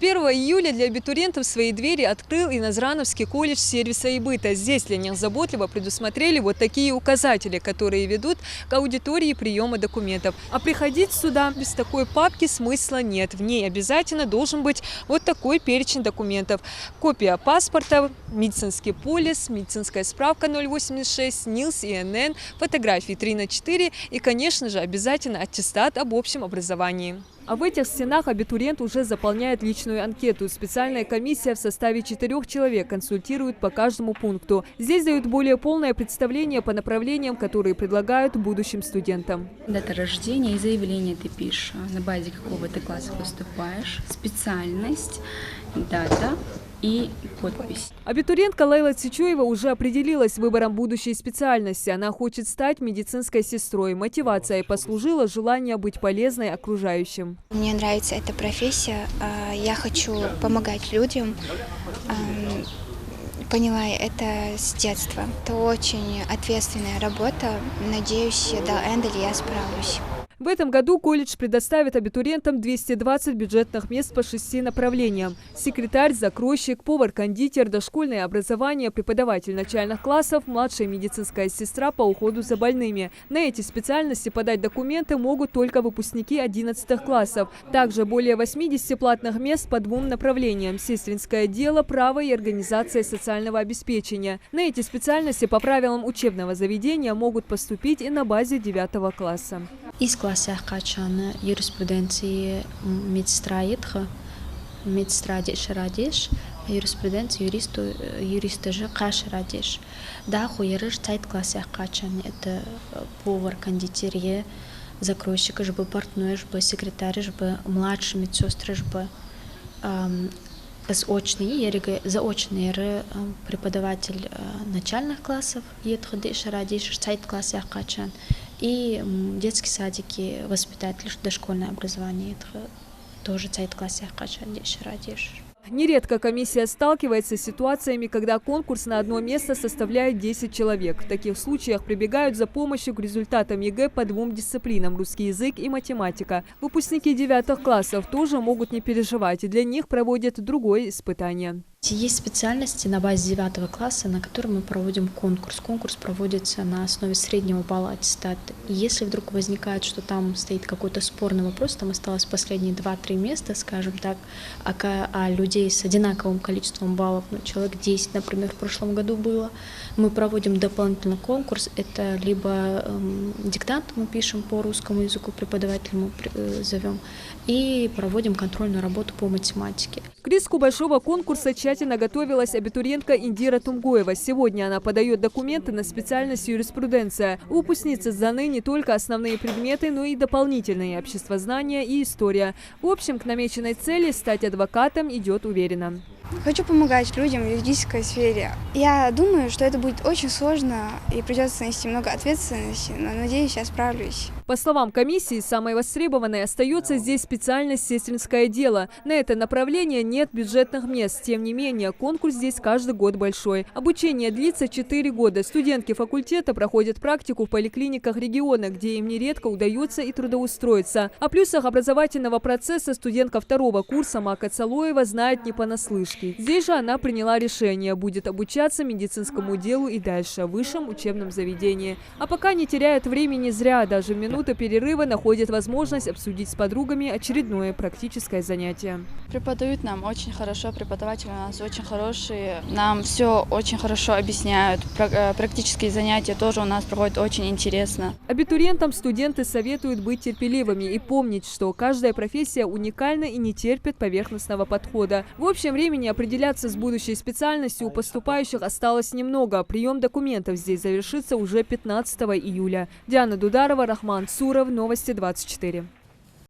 1 июля для абитуриентов свои двери открыл и Назрановский колледж сервиса и быта. Здесь для них заботливо предусмотрели вот такие указатели, которые ведут к аудитории приема документов. А приходить сюда без такой папки смысла нет. В ней обязательно должен быть вот такой перечень документов. Копия паспорта, медицинский полис, медицинская справка 086, НИЛС, ИНН, фотографии 3×4 и, конечно же, обязательно аттестат об общем образовании. А в этих стенах абитуриент уже заполняет личную анкету. Специальная комиссия в составе 4 человек консультирует по каждому пункту. Здесь дают более полное представление по направлениям, которые предлагают будущим студентам. Дата рождения и заявление ты пишешь, на базе какого ты класса поступаешь, специальность, дата и подпись. Абитуриентка Лейла Цичуева уже определилась с выбором будущей специальности. Она хочет стать медицинской сестрой. Мотивацией послужило желание быть полезной окружающим. Мне нравится эта профессия. Я хочу помогать людям. Поняла это с детства. Это очень ответственная работа. Надеюсь, до энда я справлюсь. В этом году колледж предоставит абитуриентам 220 бюджетных мест по 6 направлениям. Секретарь, закройщик, повар-кондитер, дошкольное образование, преподаватель начальных классов, младшая медицинская сестра по уходу за больными. На эти специальности подать документы могут только выпускники 11 классов. Также более 80 платных мест по 2 направлениям – сестринское дело, право и организация социального обеспечения. На эти специальности по правилам учебного заведения могут поступить и на базе 9 класса. Из класса качаны юриспруденции медстраитха, медстрадиш радиш, юриспруденция юриста же каш радиш. Да, хуерыш цайт класса качаны это повар, кондитерия, закройщик, жбы портной, жбы секретарь, жбы младший медсестра, жбы заочный преподаватель начальных классов, едходиш радиш, цайт класса качан. И детские садики, воспитатель, дошкольное образование, это тоже цайт класса качан, радиш. Нередко комиссия сталкивается с ситуациями, когда конкурс на одно место составляет 10 человек. В таких случаях прибегают за помощью к результатам ЕГЭ по 2 дисциплинам – русский язык и математика. Выпускники 9 классов тоже могут не переживать, и для них проводят другое испытание. Есть специальности на базе 9 класса, на которые мы проводим конкурс. Конкурс проводится на основе среднего балла аттестата. И если вдруг возникает, что там стоит какой-то спорный вопрос, там осталось последние 2-3 места, скажем так, а людей с одинаковым количеством баллов, человек 10, например, в прошлом году было, мы проводим дополнительный конкурс. Это либо диктант мы пишем по русскому языку, преподавателя мы зовем, и проводим контрольную работу по математике. К риску большого конкурса тщательно готовилась абитуриентка Индира Тумгоева. Сегодня она подает документы на специальность юриспруденция. У выпускницы сданы не только основные предметы, но и дополнительные – обществознание и история. В общем, к намеченной цели стать адвокатом идет уверенно. Хочу помогать людям в юридической сфере. Я думаю, что это будет очень сложно и придется нести много ответственности, но надеюсь, я справлюсь. По словам комиссии, самой востребованной остается здесь специальность сестринское дело. На это направление нет бюджетных мест. Тем не менее, конкурс здесь каждый год большой. Обучение длится 4 года. Студентки факультета проходят практику в поликлиниках региона, где им нередко удается и трудоустроиться. О плюсах образовательного процесса студентка 2 курса Мака Цалоева знает не понаслышке. Здесь же она приняла решение, будет обучаться медицинскому делу и дальше в высшем учебном заведении. А пока не теряет времени зря, даже в минуту перерыва находит возможность обсудить с подругами очередное практическое занятие. Преподают нам очень хорошо, преподаватели у нас очень хорошие, нам все очень хорошо объясняют, практические занятия тоже у нас проходят очень интересно. Абитуриентам студенты советуют быть терпеливыми и помнить, что каждая профессия уникальна и не терпит поверхностного подхода. В общем, времени определяться с будущей специальностью у поступающих осталось немного. Прием документов здесь завершится уже 15 июля. Диана Дударова, Рахман Суров, Новости 24.